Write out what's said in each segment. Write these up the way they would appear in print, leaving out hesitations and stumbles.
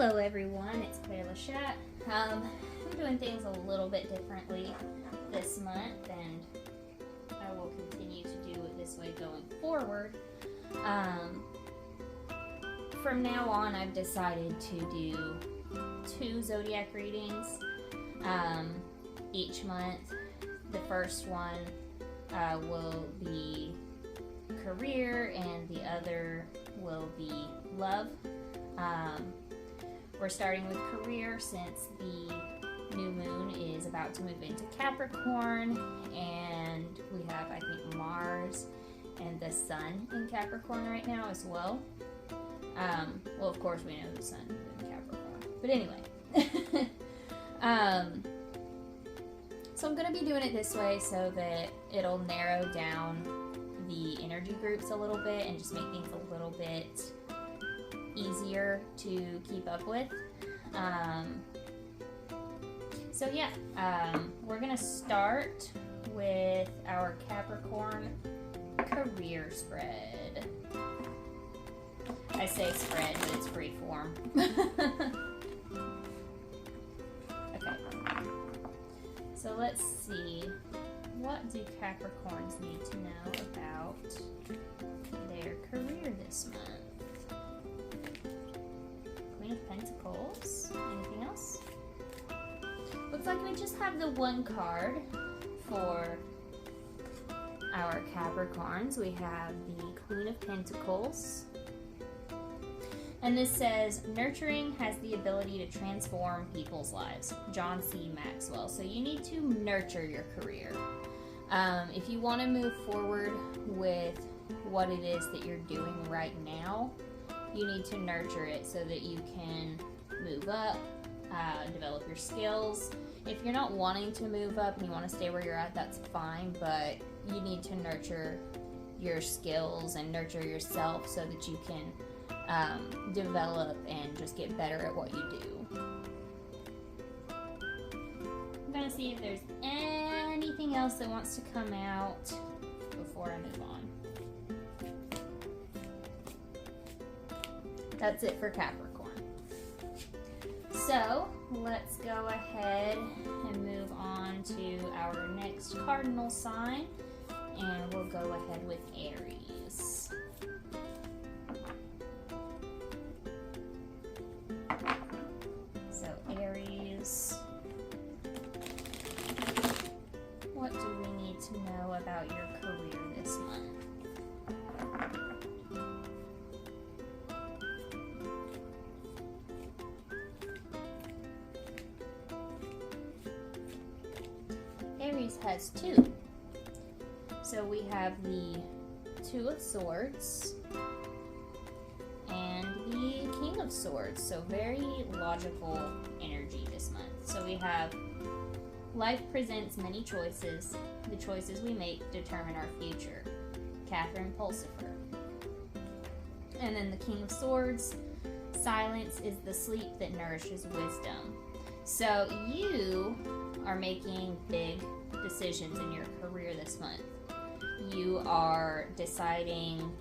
Hello everyone, it's Claire Lachat. I'm doing things a little bit differently this month, and I will continue to do it this way going forward. From now on, I've decided to do 2 Zodiac readings each month. The first one will be career, and the other will be love. We're starting with career since the new moon is about to move into Capricorn, and we have, I think, Mars and the Sun in Capricorn right now as well. Well, of course we know the Sun is in Capricorn, but anyway. So I'm going to be doing it this way so that it'll narrow down the energy groups a little bit and just make things a little bit easier to keep up with. We're gonna start with our Capricorn career spread. I say spread, but it's free form. Okay, so let's see, what do Capricorns need to know about their career this month? Queen of Pentacles. Anything else? Looks like we just have the one card for our Capricorns. We have the Queen of Pentacles. And this says, nurturing has the ability to transform people's lives. John C. Maxwell. So you need to nurture your career. If you want to move forward with what it is that you're doing right now, you need to nurture it so that you can move up, develop your skills. If you're not wanting to move up and you want to stay where you're at, that's fine, but you need to nurture your skills and nurture yourself so that you can develop and just get better at what you do. I'm going to see if there's anything else that wants to come out before I move on. That's it for Capricorn. So let's go ahead and move on to our next cardinal sign, and we'll go ahead with Aries. So Aries, what do we need to know about your career this month? Aries has 2. So we have the 2 of Swords and the King of Swords. So very logical energy this month. So we have, life presents many choices. The choices we make determine our future. Catherine Pulsifer. And then the King of Swords, silence is the sleep that nourishes wisdom. So you are making big decisions in your career this month. You are deciding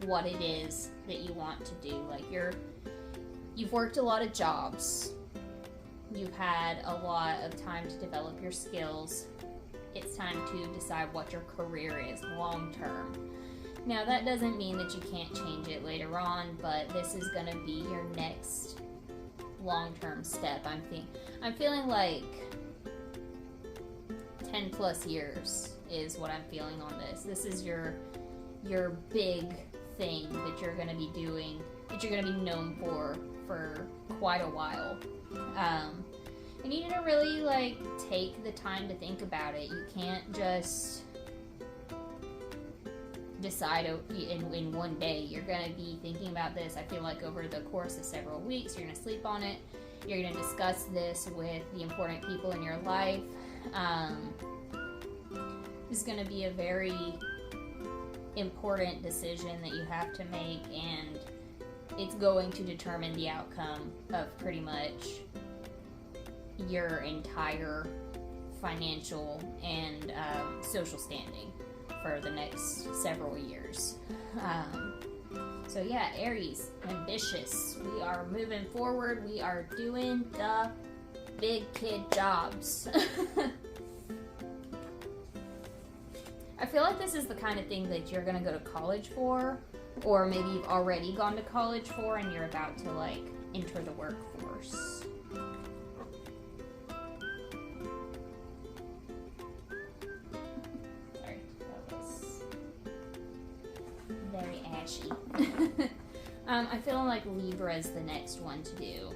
what it is that you want to do. Like you've worked a lot of jobs. You've had a lot of time to develop your skills. It's time to decide what your career is long term. Now that doesn't mean that you can't change it later on, but this is going to be your next long-term step. I'm feeling like 10 plus years is what I'm feeling on this. This is your big thing that you're going to be doing, that you're going to be known for quite a while. And you need to really take the time to think about it. You can't just decide in one day. You're going to be thinking about this, I feel like, over the course of several weeks. You're going to sleep on it. You're going to discuss this with the important people in your life. This is going to be a very important decision that you have to make, and it's going to determine the outcome of pretty much your entire financial and social standing for the next several years. So yeah, Aries, ambitious. We are moving forward. We are doing the big kid jobs. I feel like this is the kind of thing that you're going to go to college for, or maybe you've already gone to college for and you're about to like enter the workforce. Sorry, that was very ashy. I feel like Libra is the next one to do.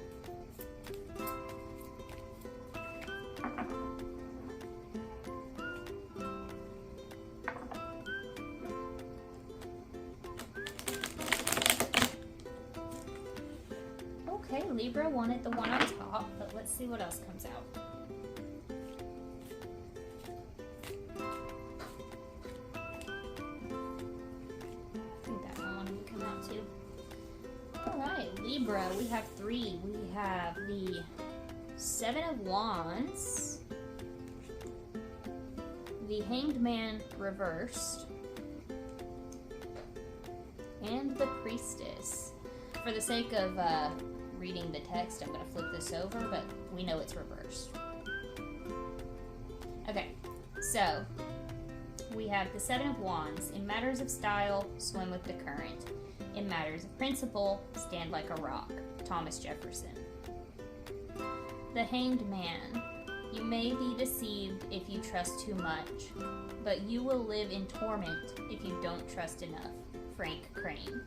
Okay, Libra wanted the one on top, but let's see what else comes out. I think that one wanted to come out too. Alright, Libra, we have three. We have the Seven of Wands, the Hanged Man reversed, and the Priestess. For the sake of reading the text, I'm going to flip this over, but we know it's reversed. Okay, so we have the Seven of Wands. In matters of style, swim with the current. In matters of principle, stand like a rock. Thomas Jefferson. The Hanged Man. You may be deceived if you trust too much, but you will live in torment if you don't trust enough. Frank Crane.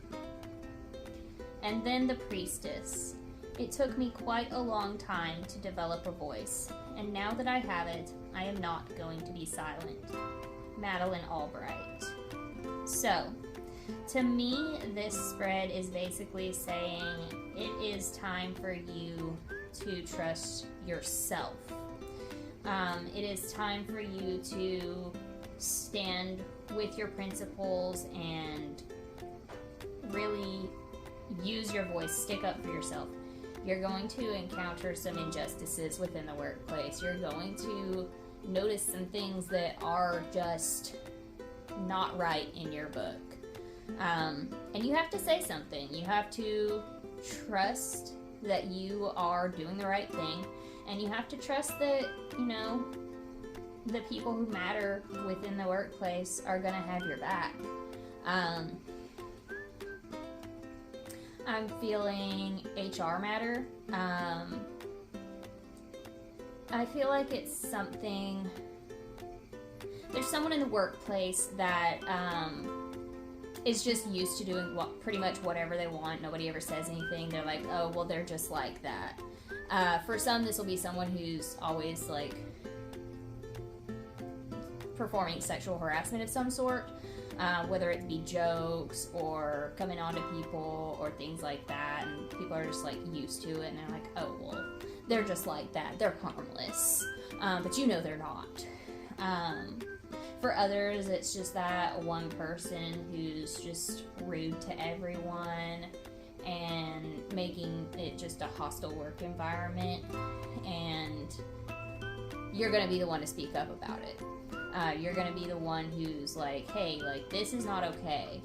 And then the Priestess. It took me quite a long time to develop a voice, and now that I have it, I am not going to be silent. Madeleine Albright. So, to me, this spread is basically saying it is time for you to trust yourself. It is time for you to stand with your principles and really use your voice, stick up for yourself. You're going to encounter some injustices within the workplace. You're going to notice some things that are just not right in your book. And you have to say something. You have to trust that you are doing the right thing. And you have to trust that, you know, the people who matter within the workplace are going to have your back. I'm feeling HR matter. I feel like it's something... There's someone in the workplace that is just used to doing pretty much whatever they want. Nobody ever says anything. They're like, oh, well, they're just like that. For some, this will be someone who's always like performing sexual harassment of some sort. Whether it be jokes or coming on to people or things like that, and people are just like used to it and they're like, oh well, they're just like that, they're harmless, but you know they're not. For others, it's just that one person who's just rude to everyone and making it just a hostile work environment, and you're gonna be the one to speak up about it. You're going to be the one who's like, hey, like, this is not okay.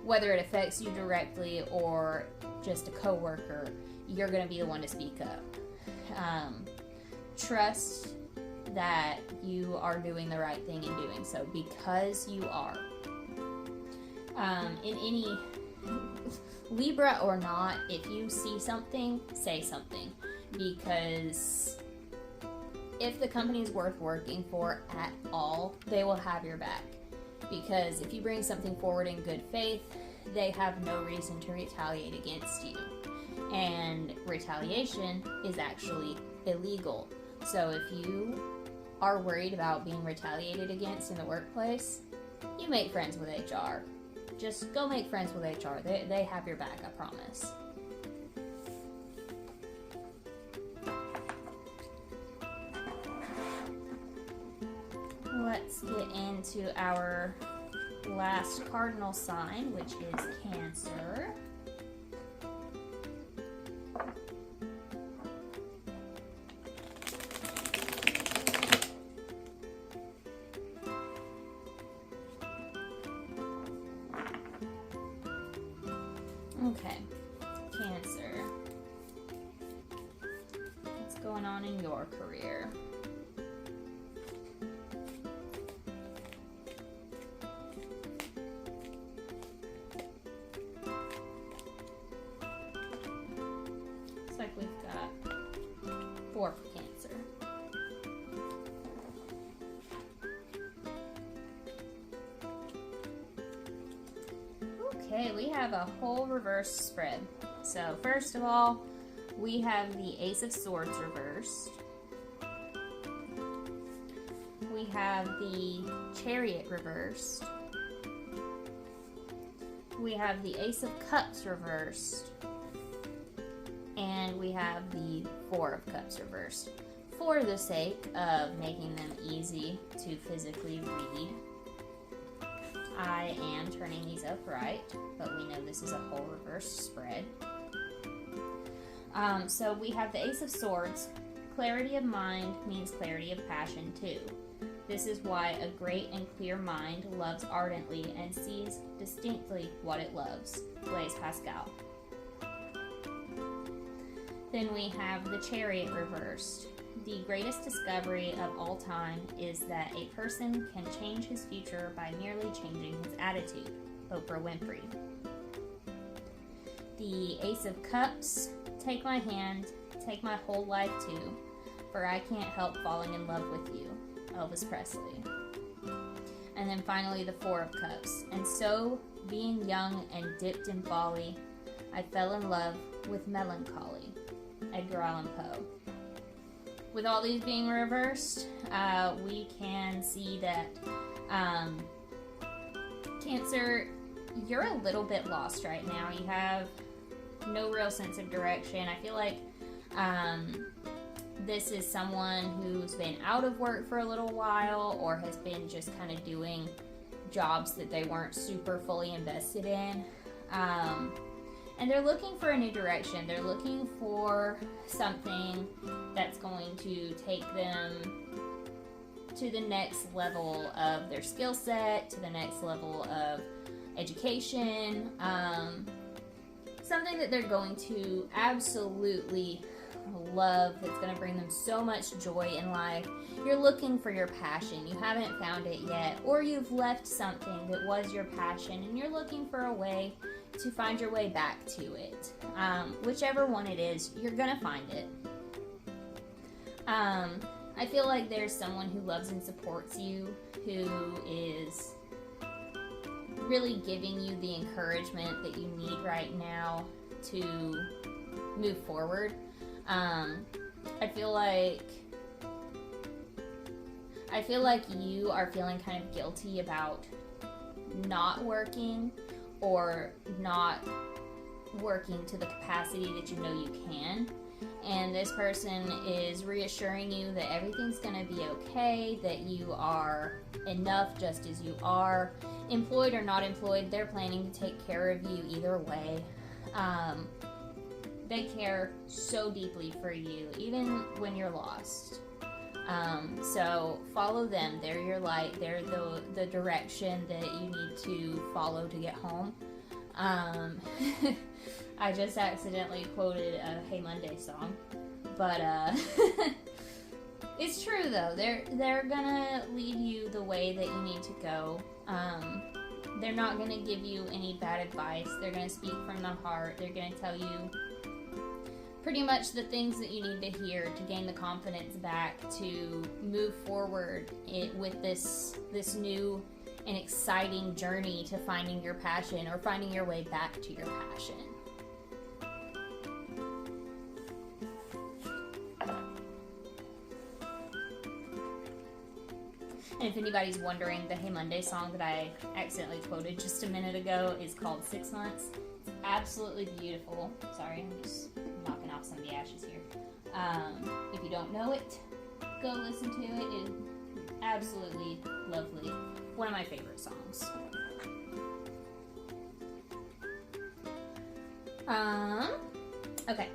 Whether it affects you directly or just a coworker, you're going to be the one to speak up. Trust that you are doing the right thing in doing so, because you are. In any Libra or not, if you see something, say something, because if the company is worth working for at all, they will have your back. Because if you bring something forward in good faith, they have no reason to retaliate against you. And retaliation is actually illegal. So if you are worried about being retaliated against in the workplace, you make friends with HR. Just go make friends with HR. They have your back, I promise. Let's get into our last cardinal sign, which is Cancer. going on in your career? Looks like we've got 4 for Cancer. Okay, we have a whole reverse spread. So first of all, we have the Ace of Swords reversed. We have the Chariot reversed. We have the Ace of Cups reversed. And we have the Four of Cups reversed. For the sake of making them easy to physically read, I am turning these upright, but we know this is a whole reverse spread. So we have the Ace of Swords. Clarity of mind means clarity of passion too. This is why a great and clear mind loves ardently and sees distinctly what it loves. Blaise Pascal. Then we have the Chariot reversed. The greatest discovery of all time is that a person can change his future by merely changing his attitude. Oprah Winfrey. The Ace of Cups. Take my hand, take my whole life too, for I can't help falling in love with you. Elvis Presley. And then finally the Four of Cups. And so, being young and dipped in folly, I fell in love with melancholy. Edgar Allan Poe. With all these being reversed, we can see that Cancer, you're a little bit lost right now. You have no real sense of direction. I feel like this is someone who's been out of work for a little while or has been just kind of doing jobs that they weren't super fully invested in. And they're looking for a new direction. They're looking for something that's going to take them to the next level of their skill set, to the next level of education. Something that they're going to absolutely love, that's going to bring them so much joy in life. You're looking for your passion. You haven't found it yet, or you've left something that was your passion and you're looking for a way to find your way back to it. Whichever one it is, you're gonna find it. I feel like there's someone who loves and supports you, who is really giving you the encouragement that you need right now to move forward. I feel like you are feeling kind of guilty about not working or not working to the capacity that you know you can. And this person is reassuring you that everything's going to be okay, that you are enough just as you are. Employed or not employed, they're planning to take care of you either way. They care so deeply for you, even when you're lost. So follow them. They're your light. They're the direction that you need to follow to get home. I just accidentally quoted a Hey Monday song, but it's true though. They're gonna lead you the way that you need to go. They're not gonna give you any bad advice. They're gonna speak from the heart. They're gonna tell you pretty much the things that you need to hear to gain the confidence back to move forward with this new and exciting journey to finding your passion or finding your way back to your passion. And if anybody's wondering, the Hey Monday song that I accidentally quoted just a minute ago is called 6 Months. It's absolutely beautiful. Sorry, I'm just knocking off some of the ashes here. If you don't know it, go listen to it. It is absolutely lovely. One of my favorite songs. Okay,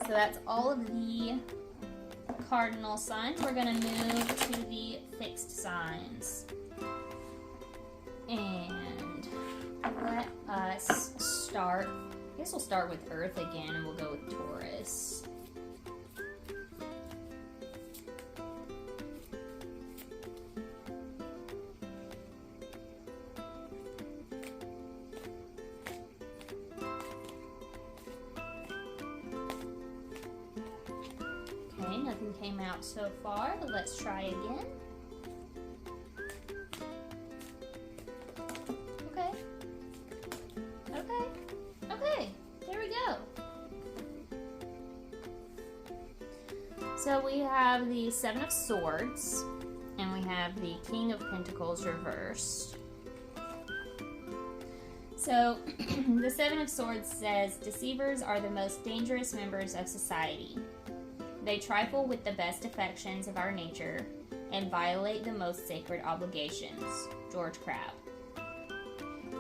so that's all of the cardinal signs. We're going to move to the fixed signs. And let us start. I guess we'll start with Earth again and we'll go with Taurus. Nothing came out so far, but let's try again. Okay. Okay. Okay. There we go. So we have the Seven of Swords, and we have the King of Pentacles reversed. So, the Seven of Swords says, deceivers are the most dangerous members of society. They trifle with the best affections of our nature and violate the most sacred obligations. George Crabbe.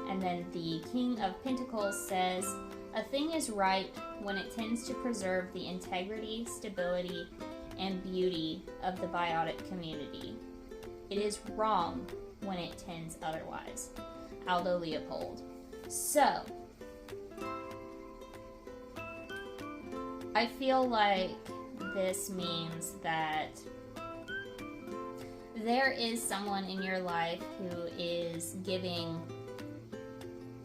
And then the King of Pentacles says, a thing is right when it tends to preserve the integrity, stability, and beauty of the biotic community. It is wrong when it tends otherwise. Aldo Leopold. So, I feel like this means that there is someone in your life who is giving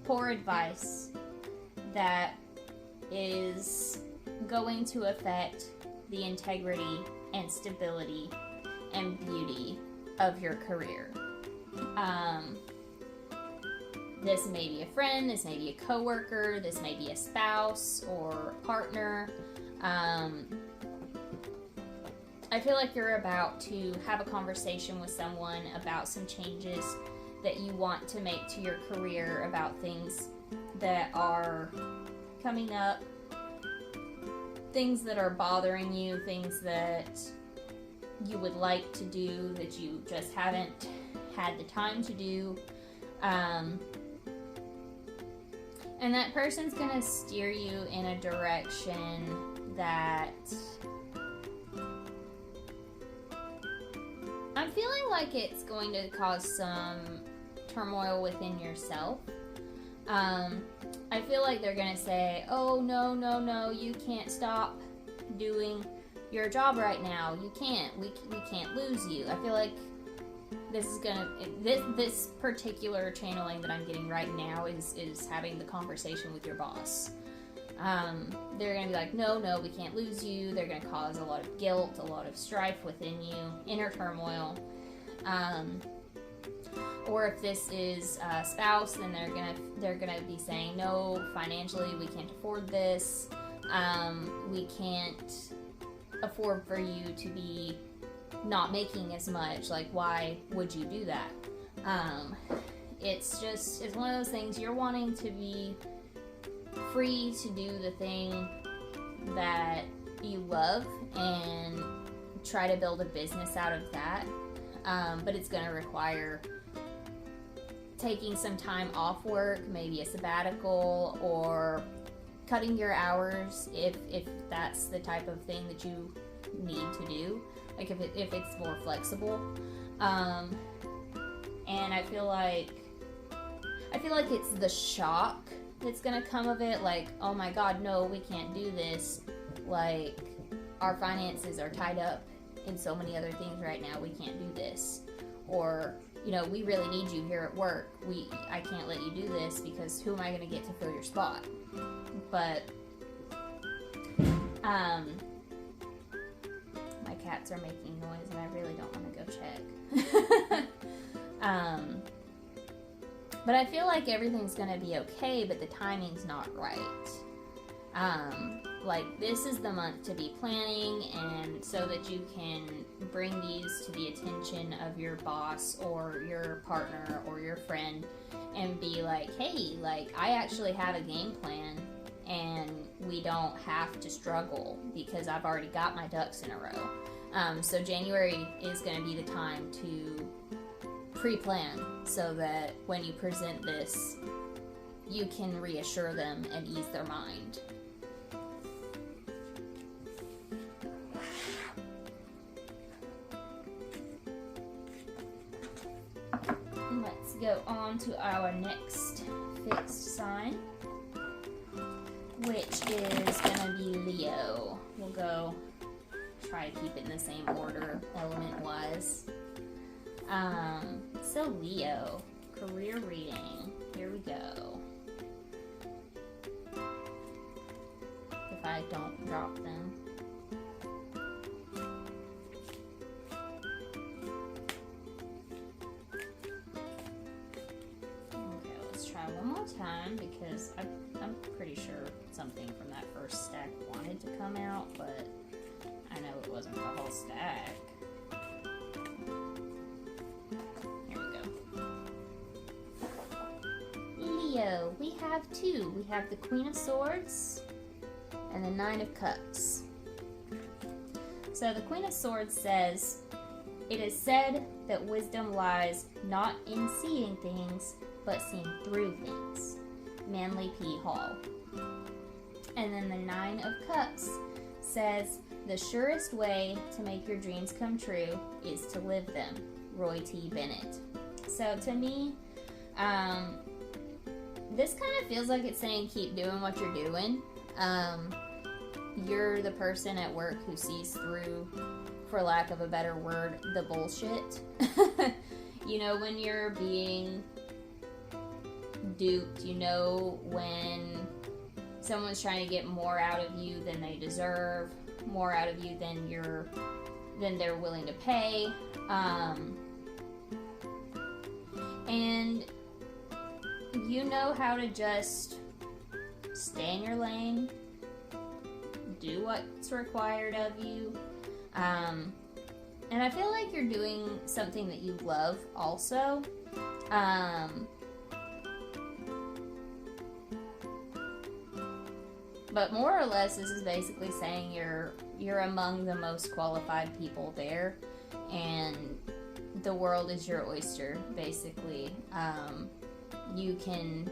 poor advice that is going to affect the integrity and stability and beauty of your career. This may be a friend, this may be a coworker, this may be a spouse or partner. I feel like you're about to have a conversation with someone about some changes that you want to make to your career, about things that are coming up, things that are bothering you, things that you would like to do that you just haven't had the time to do. And that person's gonna steer you in a direction that I'm feeling like it's going to cause some turmoil within yourself. I feel like they're gonna say, oh, no, you can't stop doing your job right now. You can't. We can't lose you. I feel like this is gonna, this particular channeling that I'm getting right now is having the conversation with your boss. They're gonna be like, no, we can't lose you. They're gonna cause a lot of guilt, a lot of strife within you, inner turmoil. Or if this is a spouse, then they're gonna be saying, no, financially we can't afford this. We can't afford for you to be not making as much. Like, why would you do that? It's one of those things. You're wanting to be free to do the thing that you love and try to build a business out of that. But it's going to require taking some time off work, maybe a sabbatical, or cutting your hours if that's the type of thing that you need to do. Like if it's more flexible. And I feel like it's the shock that's gonna come of it. Like, oh my God, no, we can't do this. Like, our finances are tied up in so many other things right now. We can't do this. Or, we really need you here at work. I can't let you do this because who am I gonna get to fill your spot? But, my cats are making noise and I really don't want to go check. But I feel like everything's going to be okay, but the timing's not right. Like, this is the month to be planning, and so that you can bring these to the attention of your boss or your partner or your friend and be like, hey, like, I actually have a game plan and we don't have to struggle because I've already got my ducks in a row. So January is going to be the time to pre-plan so that when you present this, you can reassure them and ease their mind. Let's go on to our next fixed sign, which is going to be Leo. We'll go try to keep it in the same order, element-wise. So Leo, career reading. Here we go. If I don't drop them. time because I'm pretty sure something from that first stack wanted to come out, but I know it wasn't the whole stack. Here we go. Leo, we have two. We have the Queen of Swords and the Nine of Cups. So the Queen of Swords says, "It is said that wisdom lies not in seeing things, but seeing through things." Manly P. Hall. And then the Nine of Cups says, "The surest way to make your dreams come true is to live them." Roy T. Bennett. So to me, this kind of feels like it's saying keep doing what you're doing. You're the person at work who sees through, for lack of a better word, the bullshit. You know when you're being duped, you know when someone's trying to get more out of you than they deserve, more out of you than they're willing to pay, and you know how to just stay in your lane, do what's required of you, and I feel like you're doing something that you love also. But more or less, this is basically saying you're among the most qualified people there, and the world is your oyster, basically. You can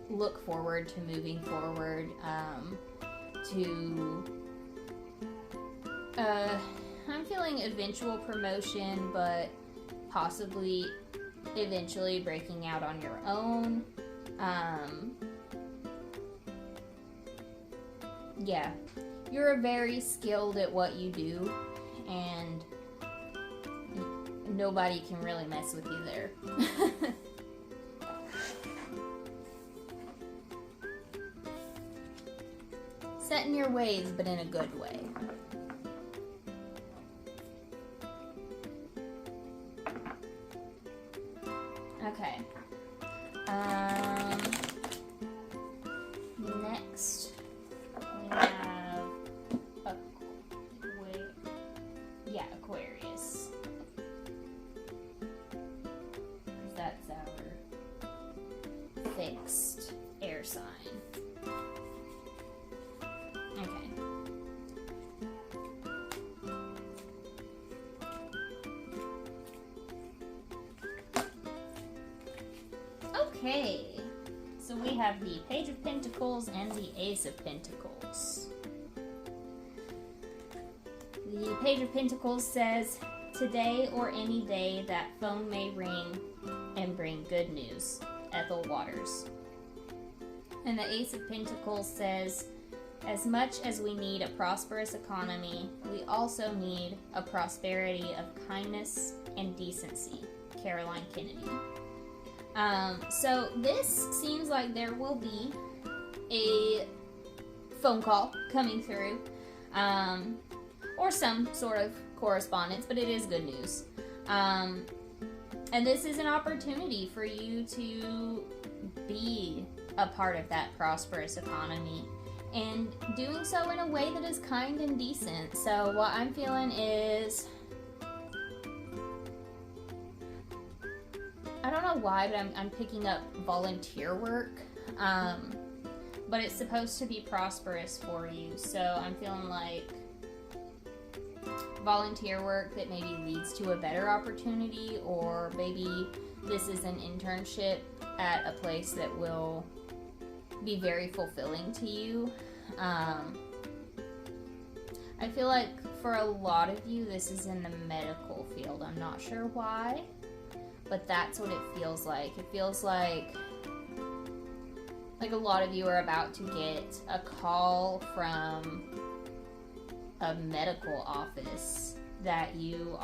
look forward to moving forward, I'm feeling eventual promotion, but possibly eventually breaking out on your own. Yeah, you're very skilled at what you do, and nobody can really mess with you there. Set in your ways, but in a good way. Okay. Next, we have Aquarius. Because that's our fixed air sign. Okay. Okay. So we have the Page of Pentacles and the Ace of Pentacles. The Page of Pentacles says, "Today or any day that phone may ring and bring good news." Ethel Waters. And the Ace of Pentacles says, "As much as we need a prosperous economy, we also need a prosperity of kindness and decency." Caroline Kennedy. So this seems like there will be a phone call coming through, or some sort of correspondence, but it is good news. And this is an opportunity for you to be a part of that prosperous economy, and doing so in a way that is kind and decent. So what I'm feeling is, I don't know why, but I'm picking up volunteer work, but it's supposed to be prosperous for you. So I'm feeling like volunteer work that maybe leads to a better opportunity, or maybe this is an internship at a place that will be very fulfilling to you. I feel like for a lot of you, this is in the medical field. I'm not sure why, but that's what it feels like. It feels like a lot of you are about to get a call from a medical office that you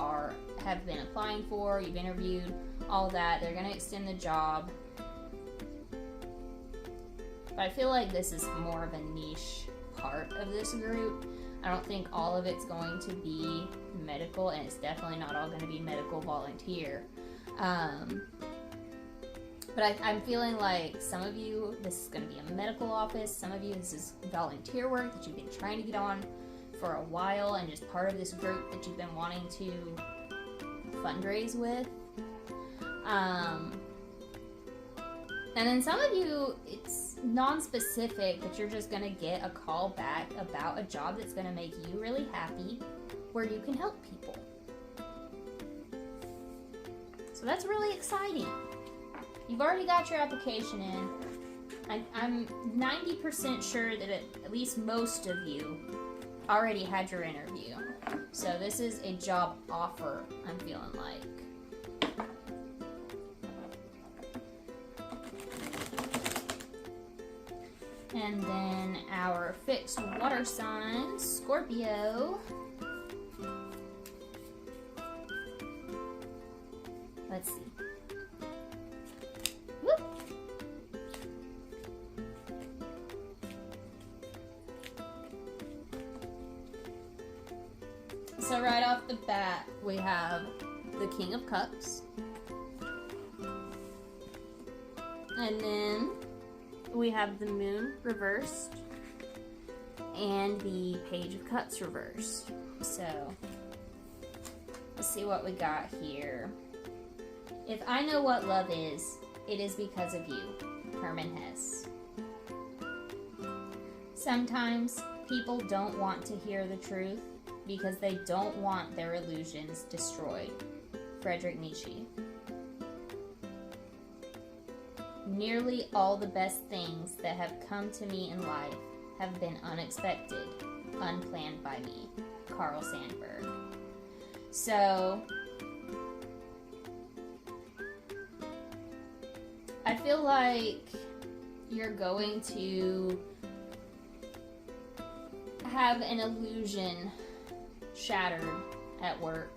have been applying for, you've interviewed, all that. They're going to extend the job. But I feel like this is more of a niche part of this group. I don't think all of it's going to be medical, and it's definitely not all going to be medical volunteer. But I'm feeling like some of you, this is going to be a medical office. Some of you, this is volunteer work that you've been trying to get on for a while and just part of this group that you've been wanting to fundraise with. And then some of you, it's non-specific, but you're just going to get a call back about a job that's going to make you really happy where you can help people. So that's really exciting. You've already got your application in. I'm 90% sure that at least most of you already had your interview. So this is a job offer, I'm feeling like. And then our fixed water sign, Scorpio. Let's see. Whoop. So right off the bat, we have the King of Cups. And then we have the Moon reversed and the Page of Cups reversed. So let's see what we got here. If I know what love is, it is because of you, Herman Hesse. Sometimes people don't want to hear the truth because they don't want their illusions destroyed. Friedrich Nietzsche. Nearly all the best things that have come to me in life have been unexpected, unplanned by me. Carl Sandburg. So, I feel like you're going to have an illusion shattered at work.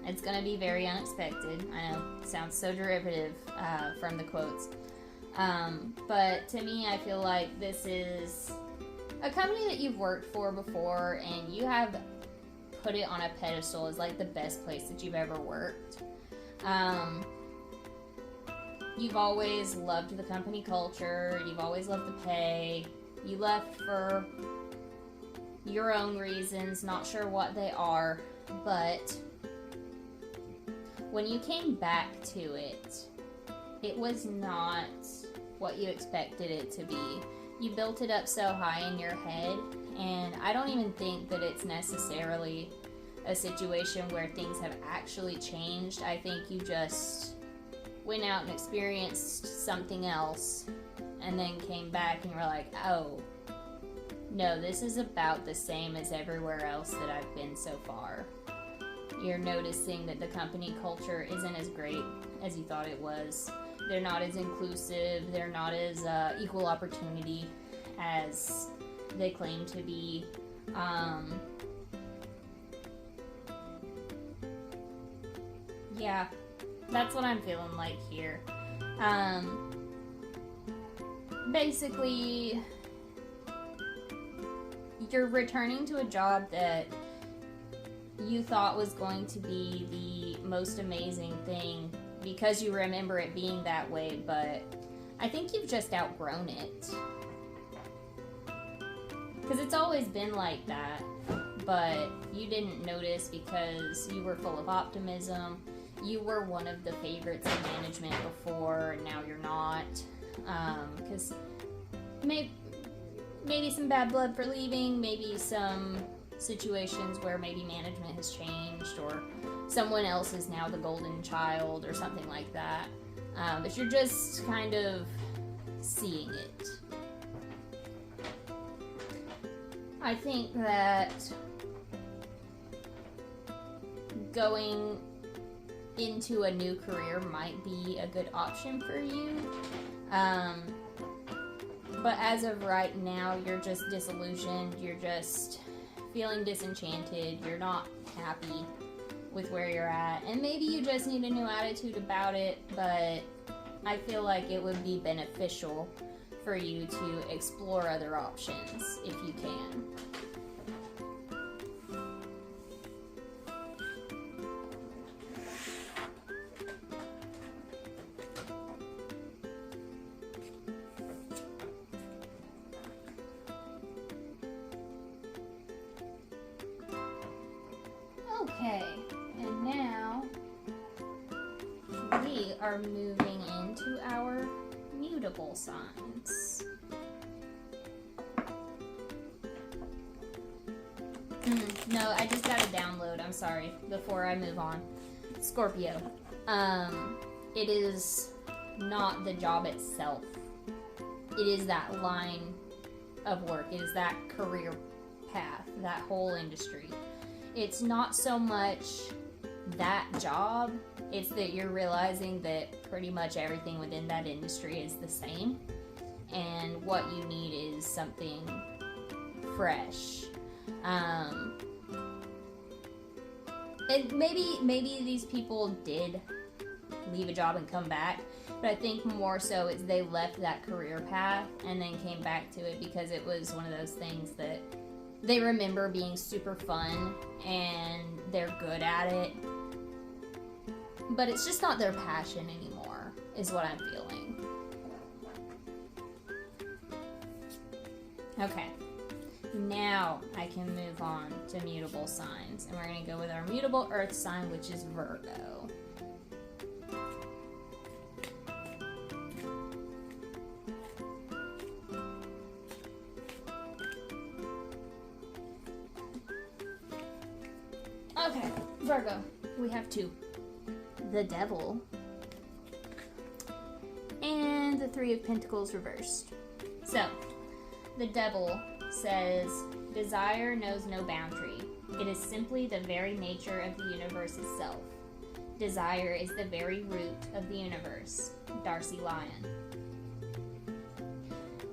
It's going to be very unexpected. I know it sounds so derivative from the quotes. But to me, I feel like this is a company that you've worked for before and you have put it on a pedestal as like the best place that you've ever worked. You've always loved the company culture. You've always loved the pay. You left for your own reasons, not sure what they are, but when you came back to it, it was not what you expected it to be. You built it up so high in your head, and I don't even think that it's necessarily a situation where things have actually changed. I think you just went out and experienced something else and then came back and you're like, oh, no, this is about the same as everywhere else that I've been so far. You're noticing that the company culture isn't as great as you thought it was. They're not as inclusive. They're not as equal opportunity as they claim to be. Yeah, that's what I'm feeling like here. Basically, you're returning to a job that you thought was going to be the most amazing thing because you remember it being that way, but I think you've just outgrown it. Because it's always been like that, but you didn't notice because you were full of optimism. You were one of the favorites in management before, and now you're not. Because maybe some bad blood for leaving, maybe some situations where maybe management has changed, or someone else is now the golden child, or something like that. But you're just kind of seeing it. I think that going into a new career might be a good option for you. But as of right now, you're just disillusioned. You're just feeling disenchanted. You're not happy with where you're at. And maybe you just need a new attitude about it, but I feel like it would be beneficial for you to explore other options if you can. Okay, and now we are moving into our mutable signs. No, I just got a download. I'm sorry. Before I move on. Scorpio. It is not the job itself. It is that line of work. It is that career path, that whole industry. It's not so much that job. It's that you're realizing that pretty much everything within that industry is the same. And what you need is something fresh. And maybe these people did leave a job and come back, but I think more so it's they left that career path and then came back to it because it was one of those things that they remember being super fun and they're good at it, but it's just not their passion anymore, is what I'm feeling. Okay. Now I can move on to mutable signs, and we're going to go with our mutable earth sign, which is Virgo. Okay, Virgo, we have two. The Devil and the Three of Pentacles reversed. So, the Devil says, desire knows no boundary. It is simply the very nature of the universe itself. Desire is the very root of the universe. Darcy Lyon.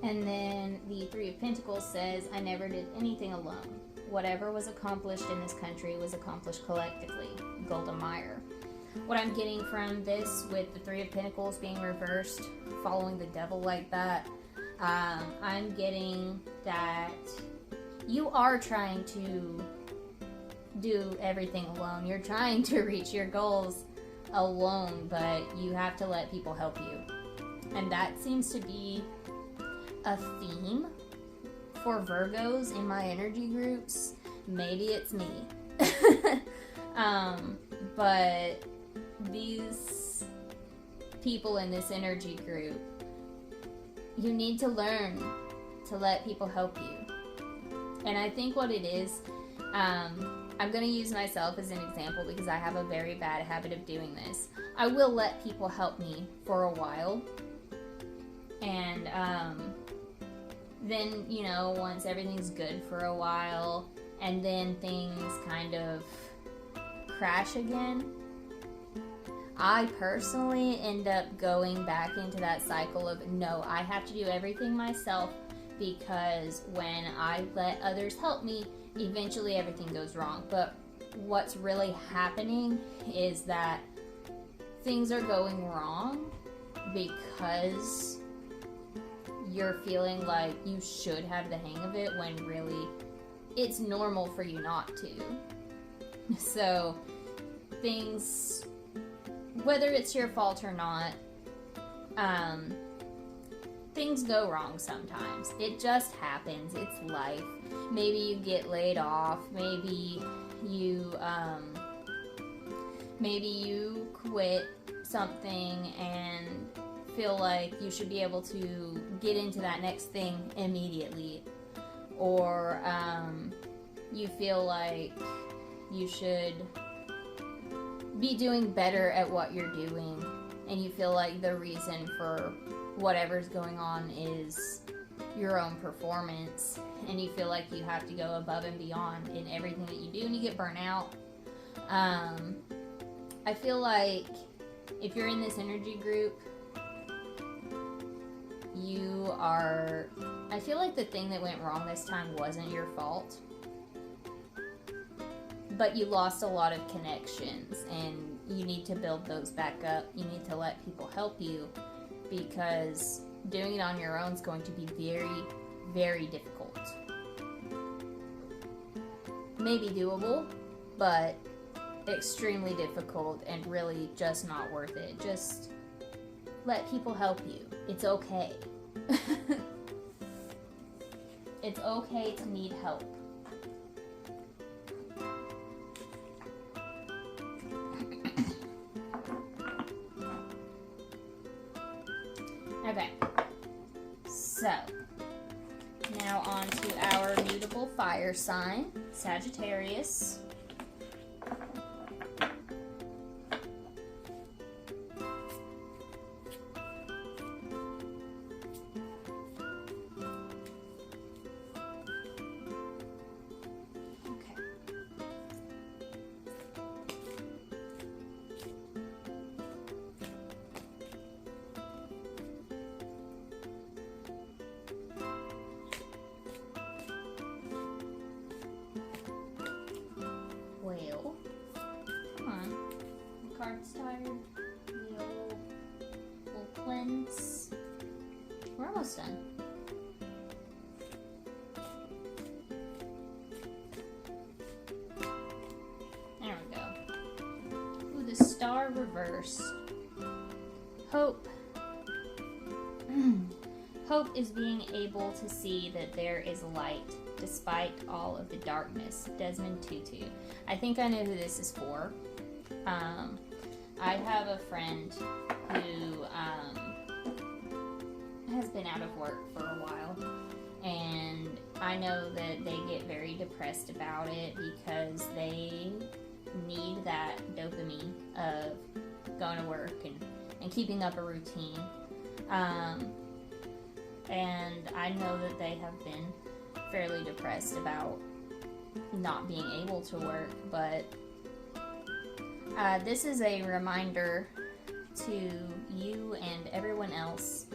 And then the Three of Pentacles says, I never did anything alone. Whatever was accomplished in this country was accomplished collectively. Golda Meir. What I'm getting from this with the Three of Pentacles being reversed, following the Devil like that, I'm getting that you are trying to do everything alone. You're trying to reach your goals alone, but you have to let people help you. And that seems to be a theme for Virgos in my energy groups. Maybe it's me. But these people in this energy group, you need to learn to let people help you. And I think what it is, I'm going to use myself as an example because I have a very bad habit of doing this. I will let people help me for a while. And then, you know, once everything's good for a while, and then things kind of crash again, I personally end up going back into that cycle of, no, I have to do everything myself, because when I let others help me, eventually everything goes wrong. But what's really happening is that things are going wrong because you're feeling like you should have the hang of it, when really it's normal for you not to. So things, whether it's your fault or not, things go wrong sometimes. It just happens. It's life. Maybe you get laid off. Maybe you quit something and feel like you should be able to get into that next thing immediately. Or you feel like you should be doing better at what you're doing, and you feel like the reason for whatever's going on is your own performance, and you feel like you have to go above and beyond in everything that you do, and you get burnt out. I feel like if you're in this energy group, I feel like the thing that went wrong this time wasn't your fault, but you lost a lot of connections, and you need to build those back up. You need to let people help you, because doing it on your own is going to be very, very difficult. Maybe doable, but extremely difficult and really just not worth it. Just let people help you. It's okay. It's okay to need help. So, now on to our mutable fire sign, Sagittarius. Whale. Come on. The card's tired. We'll cleanse. We're almost done. There we go. Ooh, the star reversed. Hope. Hope is being able to see that there is light despite all of the darkness. Desmond Tutu. I think I know who this is for. I have a friend who has been out of work for a while, and I know that they get very depressed about it because they need that dopamine of going to work and keeping up a routine. And I know that they have been fairly depressed about not being able to work, but this is a reminder to you and everyone else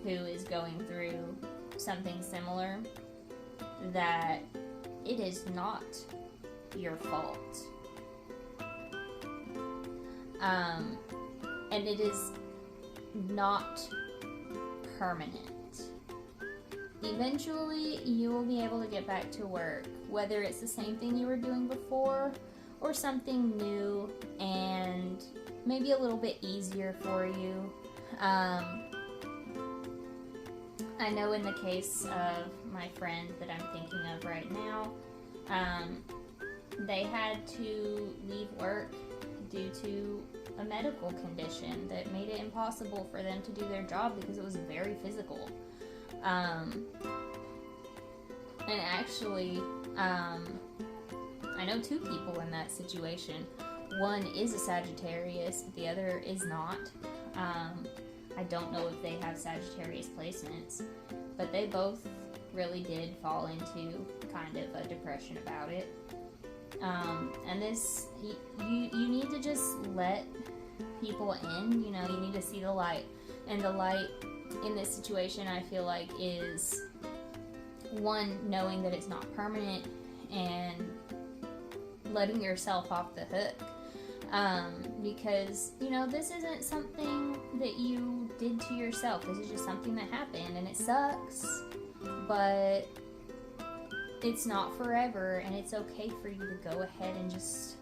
who is going through something similar that it is not your fault. And it is not permanent. Eventually, you will be able to get back to work, whether it's the same thing you were doing before or something new and maybe a little bit easier for you. I know in the case of my friend that I'm thinking of right now, they had to leave work due to a medical condition that made it impossible for them to do their job because it was very physical. And actually, I know two people in that situation. One is a Sagittarius, but the other is not. I don't know if they have Sagittarius placements, but they both really did fall into kind of a depression about it. And this, you need to just let people in, you know, you need to see the light. And the light in this situation, I feel like, is one, knowing that it's not permanent and letting yourself off the hook. Because, you know, this isn't something that you did to yourself. This is just something that happened, and it sucks, but it's not forever, and it's okay for you to go ahead and just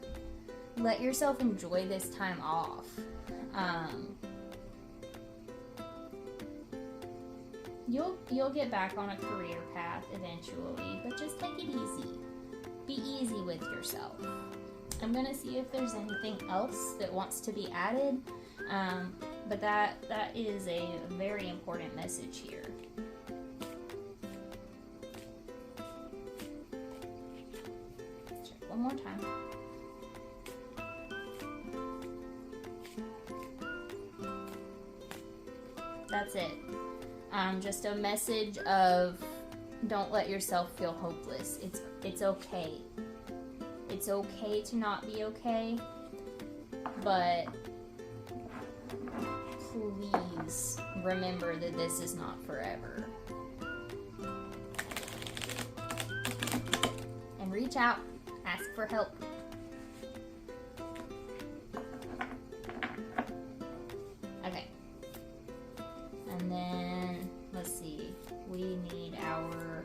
let yourself enjoy this time off. You'll get back on a career path eventually, but just take it easy. Be easy with yourself. I'm gonna see if there's anything else that wants to be added, but that is a very important message here. Check one more time. That's it. Just a message of don't let yourself feel hopeless. It's okay. It's okay to not be okay, but please remember that this is not forever. And reach out, ask for help. Okay. And then, let's see, we need our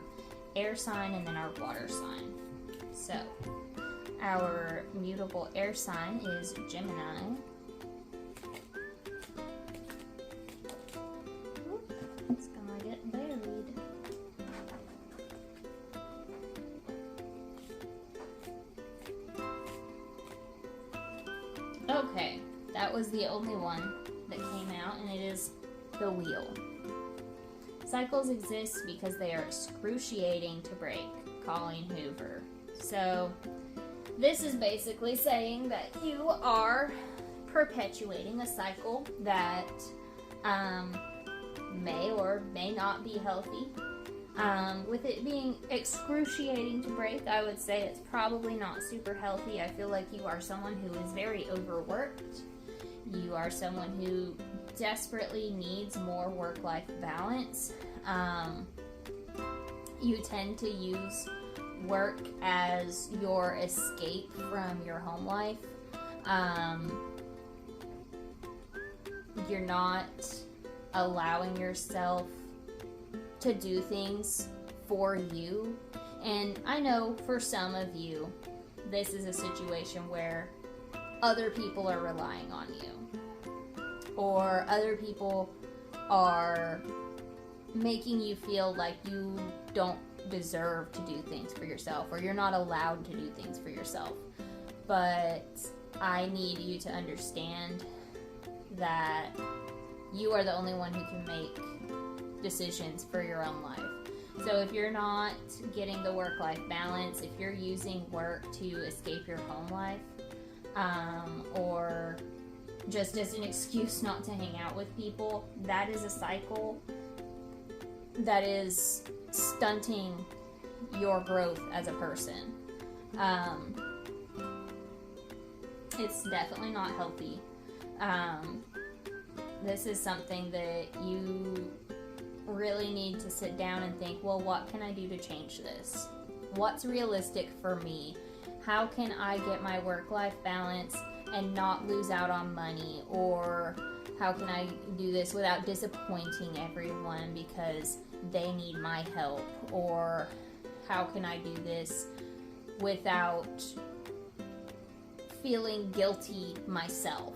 air sign and then our water sign. So, our mutable air sign is Gemini. Oop, it's gonna get buried. Okay, that was the only one that came out, and it is the wheel. Cycles exist because they are excruciating to break. Colleen Hoover. So, this is basically saying that you are perpetuating a cycle that may or may not be healthy. With it being excruciating to break, I would say it's probably not super healthy. I feel like you are someone who is very overworked. You are someone who desperately needs more work-life balance. You tend to use work as your escape from your home life. You're not allowing yourself to do things for you. And I know for some of you, this is a situation where other people are relying on you, or other people are making you feel like you don't deserve to do things for yourself, or you're not allowed to do things for yourself. But I need you to understand that you are the only one who can make decisions for your own life. So if you're not getting the work-life balance, if you're using work to escape your home life, or just as an excuse not to hang out with people, that is a cycle that is stunting your growth as a person. It's definitely not healthy. This is something that you really need to sit down and think, well, what can I do to change this? What's realistic for me? How can I get my work-life balance and not lose out on money? Or how can I do this without disappointing everyone because they need my help? Or how can I do this without feeling guilty myself?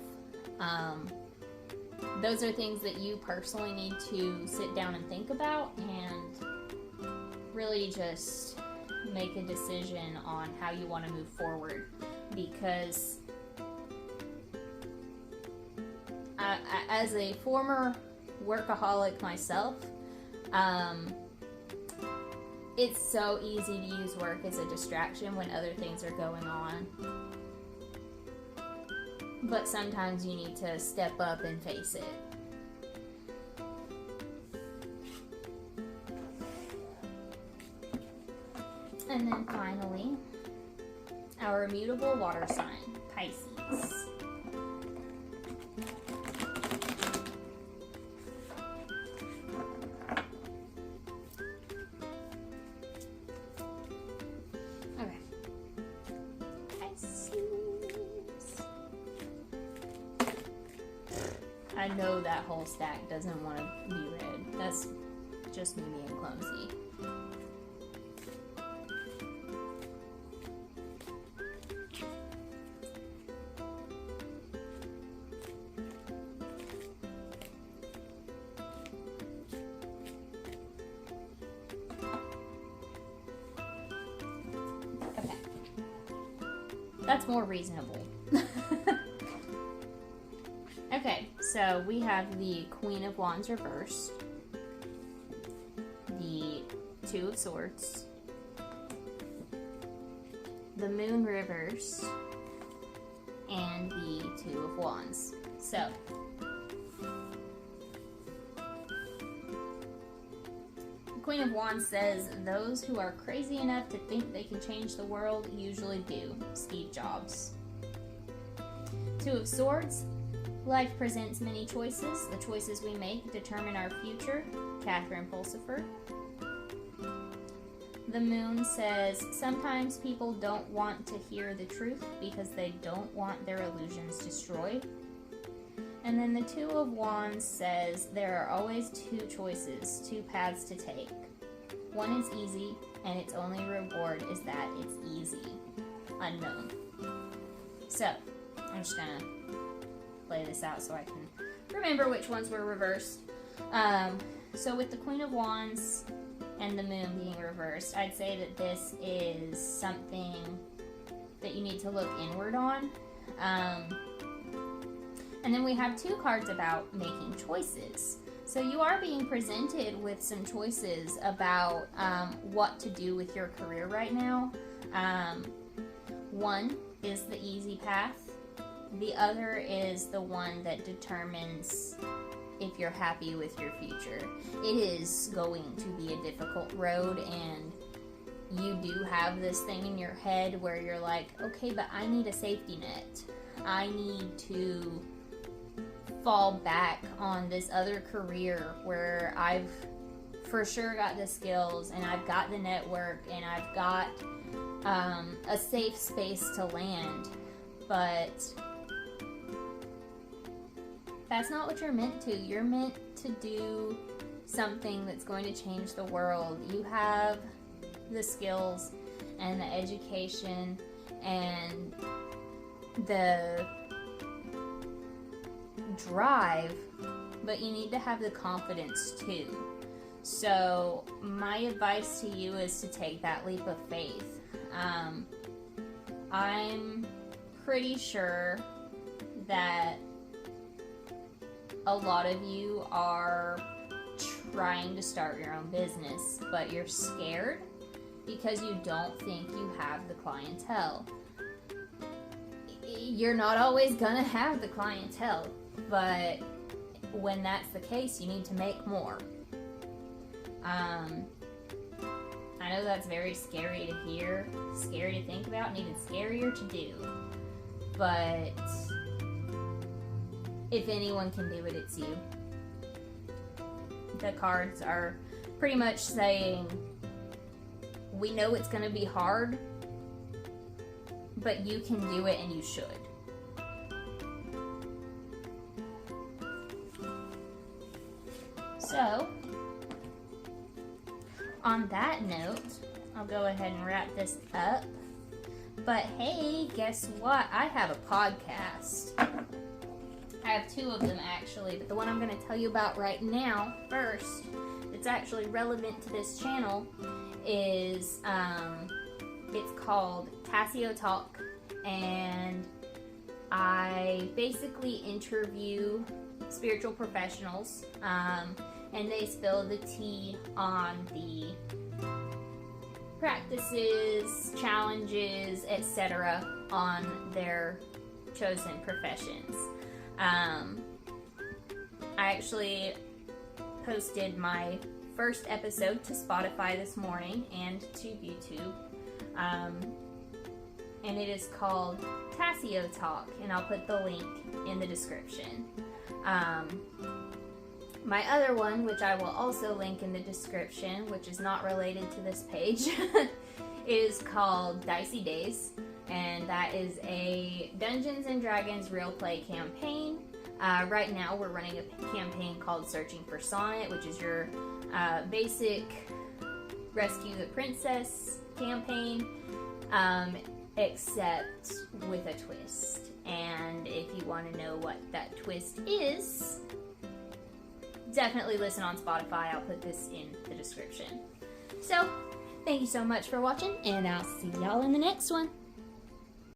Those are things that you personally need to sit down and think about and really just make a decision on how you want to move forward. Because as a former workaholic myself, it's so easy to use work as a distraction when other things are going on. But sometimes you need to step up and face it. And then finally, our immutable water sign, Pisces. Okay. Pisces. I know that whole stack doesn't want to be read. That's just me being clumsy. Okay. That's more reasonable. Okay, so we have the Queen of Wands reversed, the Two of Swords, the Moon reversed, and the Two of Wands. So, the Queen of Wands says, those who are crazy enough to think they can change the world usually do. Steve Jobs. Two of Swords. Life presents many choices. The choices we make determine our future. Catherine Pulsifer. The Moon says, sometimes people don't want to hear the truth because they don't want their illusions destroyed. And then the Two of Wands says, there are always two choices, two paths to take. One is easy, and its only reward is that it's easy. Unknown. So, I'm just gonna play this out so I can remember which ones were reversed. So with the Queen of Wands and the Moon being reversed, I'd say that this is something that you need to look inward on. And then we have two cards about making choices. So you are being presented with some choices about what to do with your career right now. One is the easy path. The other is the one that determines if you're happy with your future. It is going to be a difficult road, and you do have this thing in your head where you're like, okay, but I need a safety net. I need to fall back on this other career where I've for sure got the skills and I've got the network and I've got a safe space to land. But that's not what you're meant to. You're meant to do something that's going to change the world. You have the skills and the education and the drive, but you need to have the confidence too. So my advice to you is to take that leap of faith. I'm pretty sure that a lot of you are trying to start your own business, but you're scared because you don't think you have the clientele. You're not always gonna have the clientele, but when that's the case, you need to make more. I know that's very scary to hear, scary to think about, and even scarier to do. But if anyone can do it, it's you. The cards are pretty much saying, we know it's going to be hard, but you can do it and you should. So, on that note, I'll go ahead and wrap this up. But hey, guess what? I have a podcast. I have two of them actually, but the one I'm going to tell you about right now first, it's actually relevant to this channel, is it's called Tassio Talk, and I basically interview spiritual professionals, and they spill the tea on the practices, challenges, etc. on their chosen professions. I actually posted my first episode to Spotify this morning and to YouTube, and it is called Tassio Talk, and I'll put the link in the description. My other one, which I will also link in the description, which is not related to this page, is called Dicey Days, and that is a Dungeons & Dragons real play campaign. Right now we're running a campaign called Searching for Sonnet, which is your basic Rescue the Princess campaign, except with a twist. And if you want to know what that twist is, definitely listen on Spotify. I'll put this in the description. So, thank you so much for watching, and I'll see y'all in the next one.